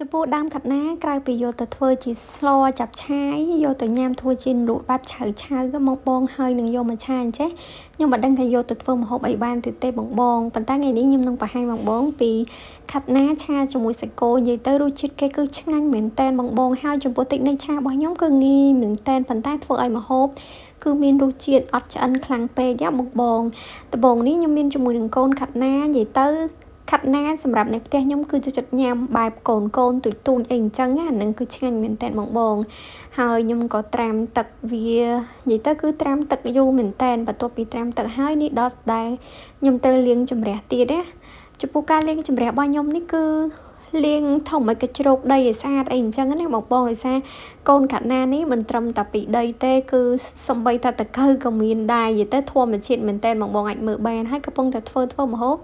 ចំពោះដើមខាត់ណាក្រៅពីយកទៅធ្វើជាស្លចាប់ឆាយយកទៅញ៉ាំធ្វើជាលក់បែបឆៅក៏បងហើយនឹងយកមកឆាអញ្ចេះខ្ញុំមិនដឹងថាយកទៅធ្វើម្ហូបអីបានទេបងប៉ុន្តែថ្ងៃនេះខ្ញុំនឹងបង្ហាញបងពីខាត់ណាឆាជាមួយសាច់គោនិយាយទៅរសជាតិគេគឺឆ្ងាញ់មែនតែនបងហើយចំពោះតិចនិចឆារបស់ខ្ញុំគឺងាយមែនតែនប៉ុន្តែធ្វើឲ្យម្ហូបគឺមានរសជាតិអត់ឆ្អិនខ្លាំងពេកបងដំបូងនេះខ្ញុំមានជាមួយនឹងកូនខាត់ណានិយាយទៅខាត់ណាសម្រាប់អ្នកផ្ទះខ្ញុំគឺជាចិត្តញ៉ាំបែបកូនទូចអីអញ្ចឹងអានឹងគឺឆ្ងាញ់មែនតើបងហើយខ្ញុំក៏ត្រាំទឹកវានិយាយទៅគឺត្រាំទឹកយូរមែនតើបន្ទាប់ពីត្រាំទឹកហើយនេះដល់ដែរខ្ញុំត្រូវលាងជំរះទៀតណាចំពោះការលាងជំរះរបស់ខ្ញុំនេះគឺលាងធម្មតាជ្រោកដីឲ្យស្អាតអីអញ្ចឹងណាបងដោយសារកូនខាត់ណានេះមិនត្រឹមតែពីដីទេគឺសំបីថាតកៅក៏មានដែរនិយាយទៅធម្មជាតិមែនតើបងអាចមើលបានហើយកំពុងតែធ្វើម្ហូប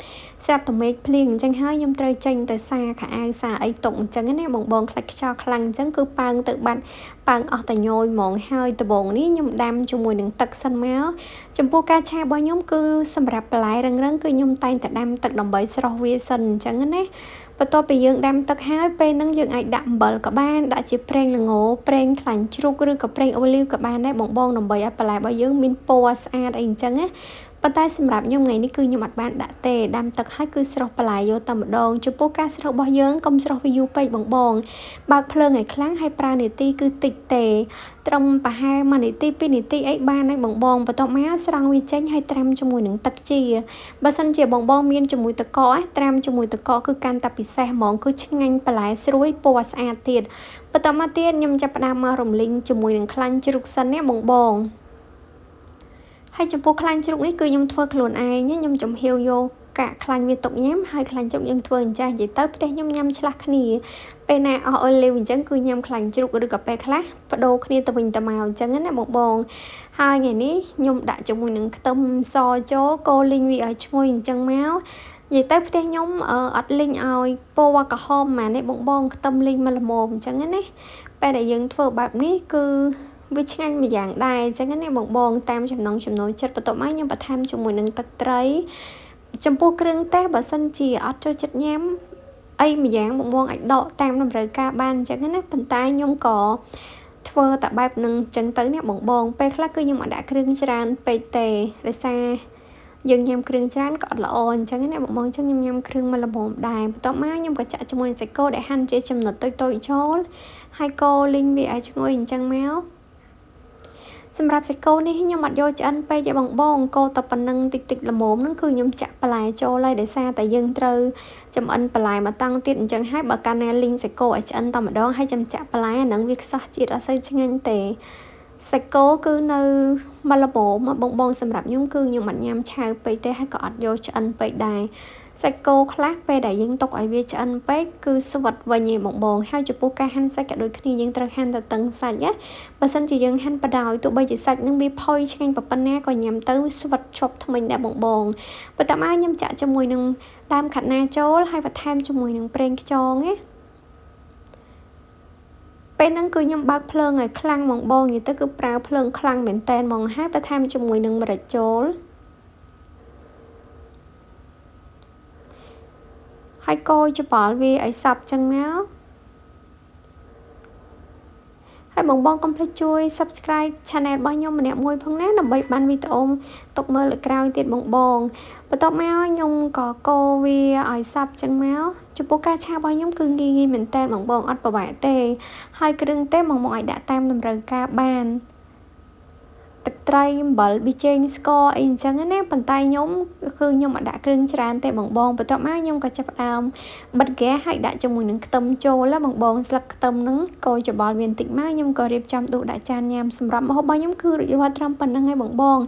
ស្រាប់តែមេឃភ្លៀងអញ្ចឹងហើយខ្ញុំត្រូវចេញទៅសាខោអាវសាអីតុកអញ្ចឹងណាបងខ្លាច់ខ្យល់ខ្លាំងអញ្ចឹងគឺប៉ើងទៅបាត់ប៉ើងអស់តែញយហ្មងហើយដំបងនេះខ្ញុំដាំជាមួយនឹងទឹកសិនមកចំពោះការឆារបស់ខ្ញុំគឺសម្រាប់បន្លែរឹងគឺខ្ញុំតែងតែដាំទឹកដើម្បីស្រោះវាសិនអញ្ចឹងណាបន្ទាប់ពីយើងដាំទឹកហើយពេលហ្នឹងយើងអាចដាក់អំបិលក៏បានដាក់ជាប្រេងល្ងប្រេងខ្លាញ់ជ្រូកឬក៏ប្រេងអូលីវក៏បានដែរបងដើម្បីឲ្យបន្លែរបស់យើងមានពណ៌ស្អាតអីអញ្ចឹងណាប៉ុន្តែសម្រាប់ខ្ញុំថ្ងៃនេះគឺខ្ញុំអត់បានដាក់ទេដាំទឹកហើយគឺស្រោះបន្លែយកតែម្ដងចំពោះការស្រោះរបស់យើងកុំស្រោះវាយូរពេកបងបើកភ្លើងឲ្យខ្លាំងហើយប្រើនាទីគឺតិចទេត្រឹមប្រហែល1នាទី2នាទីអីបានហើយបងបន្ទាប់មកស្រង់វាចេញហើយត្រាំជាមួយនឹងទឹកជាបើសិនជាបងមានជាមួយទឹកកកត្រាំជាមួយទឹកកកគឺកាន់តែពិសេសហ្មងគឺឆ្ងាញ់បន្លែស្រួយពណ៌ស្អាតទៀតបន្តមកទៀតខ្ញុំចាប់ផ្ដើមមករំលីងជាមួយនឹងខ្លាញ់ជ្រូកសិនណាបងហើយចំពោះខ្លាញ់ជ្រូកនេះគឺខ្ញុំធ្វើខ្លួនឯងខ្ញុំចំហៀវយកកាក់ខ្លាញ់វាទុកញ៉ាំហើយខ្លាញ់ជ្រូកយើងធ្វើអញ្ចឹងនិយាយទៅផ្ទះខ្ញុំញ៉ាំឆ្លាស់គ្នាពេលណាអស់អូលីវអញ្ចឹងគឺញ៉ាំខ្លាញ់ជ្រូកឬក៏ពេលខ្លះបដូរគ្នាទៅវិញទៅមកអញ្ចឹងណាបងហើយថ្ងៃនេះខ្ញុំដាក់ជាមួយនឹងខ្ទឹមសចូលកូរលីងវាឲ្យឈ្ងុយអញ្ចឹងមកនិយាយទៅផ្ទះខ្ញុំអត់លីងឲ្យពណ៌ក្រហមហ្មងនេះបងខ្ទឹមលីងមកល្មមអញ្ចឹងណាពេលដែលយើងធ្វើបែបនេះគឺវាឆ្ងាញ់មួយយ៉ាងដែរអញ្ចឹងណាបងតាមចំណង់ចំណូលចិត្តបន្ទាប់មកខ្ញុំបន្ថែមជាមួយនឹងទឹកត្រីចំពោះគ្រឿងទេសបើសិនជាអត់ចូលចិត្តញ៉ាំអីមួយយ៉ាងបងអាចដកតាមតម្រូវការបានអញ្ចឹងណាប៉ុន្តែខ្ញុំក៏ធ្វើតែបែបនឹងអញ្ចឹងទៅណាបងពេលខ្លះគឺខ្ញុំអត់ដាក់គ្រឿងច្រើនពេកទេដោយសារយើងញ៉ាំគ្រឿងច្រើនក៏អត់ល្អអញ្ចឹងណាបងអញ្ចឹងខ្ញុំញ៉ាំគ្រឿងមកល្មមដែរបន្ទាប់មកខ្ញុំក៏ចាក់ជាមួយនឹងសាច់គោដែលហាន់ជាចំណិតតូចចូលហើយកូរលីងវាឲ្យឈ្ងុយអញ្ចឹងមកសម្រាប់សាច់គោនេះខ្ញុំអត់យកឆ្អិនពេកទេបងកូរតែប៉ុណ្្នឹងតិចល្មមហ្នឹងគឺខ្ញុំចាក់បន្លែចូលហើយដោយសារតែយើងត្រូវចម្អិនបន្លែមកតង់ទៀតអញ្ចឹងហើយបើកាលណាលីងសាច់គោឲ្យឆ្អិនតែម្ដងហើយចាំចាក់បន្លែអាហ្នឹងវាខ្សោះជាតិអត់សូវឆ្ងាញ់ទេសាច់គោគឺនៅមកល្មមបងសម្រាប់ខ្ញុំគឺខ្ញុំអត់ញ៉ាំឆៅពេកទេហើយក៏អត់យកឆ្អិនពេកដែរសាច់គោខ្លះពេលដែលយើងទុកឲ្យវាឆ្អិនពេកគឺស្វិតវិញឯងបងហើយចំពោះការហាន់សាច់ក៏ដូចគ្នាយើងត្រូវហាន់តែតឹងសាច់ណាបើសិនជាយើងហាន់បដ ாய் ទោះបីជាសាច់នឹងវាផុយឆ្ងាញ់ប៉ុណ្ណាក៏ញ៉ាំទៅស្វិតជាប់ថ្មិញដែរបងបន្ទាប់មកខ្ញុំចាក់ជាមួយនឹងដើមខាត់ណាចូលហើយបន្ថែមជាមួយនឹងប្រេងខ្យងណាពេលហ្នឹងគឺខ្ញុំបើកភ្លើងឲ្យខ្លាំងបងនិយាយទៅគឺប្រើភ្លើងខ្លាំងមែនតែនហ្មងហើយបន្ថែមជាមួយនឹងម្រេចចូលហើយកូរច្បល់វាឲ្យសព្វចឹងមកហើយបងកុំភ្លេចជួយ Subscribe Channel របស់ខ្ញុំម្នាក់មួយផងណាដើម្បីបានវីដេអូទុកមើលលើក្រោយទៀតបងបន្ទាប់មកខ្ញុំក៏កូរវាឲ្យសព្វចឹងមកចំពោះការឆារបស់ខ្ញុំគឺងាយមែនតើបងអត់ប្រវែកទេហើយគ្រឿងទេសបងអាចដាក់តាមតម្រូវការបានទឹកត្រីអំបិលប៊ីចេងស្ករអីអញ្ចឹងណាប៉ុន្តែខ្ញុំអត់ដាក់គ្រឿងច្រើនទេបងបន្ទាប់មកខ្ញុំក៏ចាប់ផ្ដើមបិទហ្គាសហើយដាក់ជាមួយនឹងខ្ទឹមចូលបងស្លឹកខ្ទឹមហ្នឹងកូរច្បល់វាបន្តិចមកខ្ញុំក៏រៀបចំដួសដាក់ចានញ៉ាំសម្រាប់ម្ហូបរបស់ខ្ញុំគឺរួចរាល់ត្រឹមប៉ុណ្្នឹងឯងបង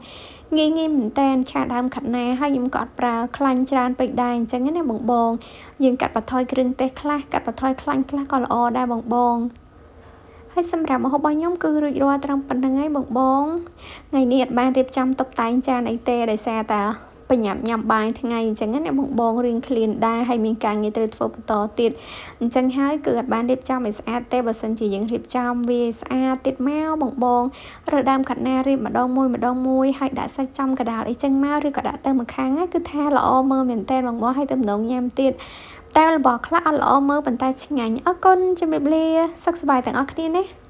ងាយមែនតែនឆាដើមខាត់ណាហើយខ្ញុំក៏អត់ប្រើខ្លាញ់ច្រើនពេកដែរអញ្ចឹងណាបងយើងកាត់បន្ថយគ្រឿងទេសខ្លះកាត់បន្ថយខ្លាញ់ខ្លះក៏ល្អដែរបងហើយសម្រាប់ម្ហូបរបស់ខ្ញុំគឺរួចរាល់ត្រឹមប៉ុណ្្នឹងឯងបងថ្ងៃនេះអត់បានរៀបចំតុបតែងចានអីទេដោយសារតែបញ្ញាប់ញ៉ាំបាយថ្ងៃអញ្ចឹងណាបងរៀងឃ្លានដែរហើយមានការងារត្រូវធ្វើបន្តទៀតអញ្ចឹងហើយគឺអត់បានរៀបចំឲ្យស្អាតទេបើសិនជាយើងរៀបចំវាស្អាតទៀតមកបងរើសដើមខាត់ណារៀបម្ដងមួយហើយដាក់សាច់ចំកដាលអីចឹងមកឬក៏ដាក់ទៅមួយខាងគឺថាល្អមើលមែនតើបងហើយទៅម្ដងញ៉ាំទៀតតែ តែរបស់ខ្លះអត់ល្អមើលប៉ុន្តែឆ្ងាញ់អរគុណជំរាបលាសុខសប្បាយទាំងអស់គ្នាណា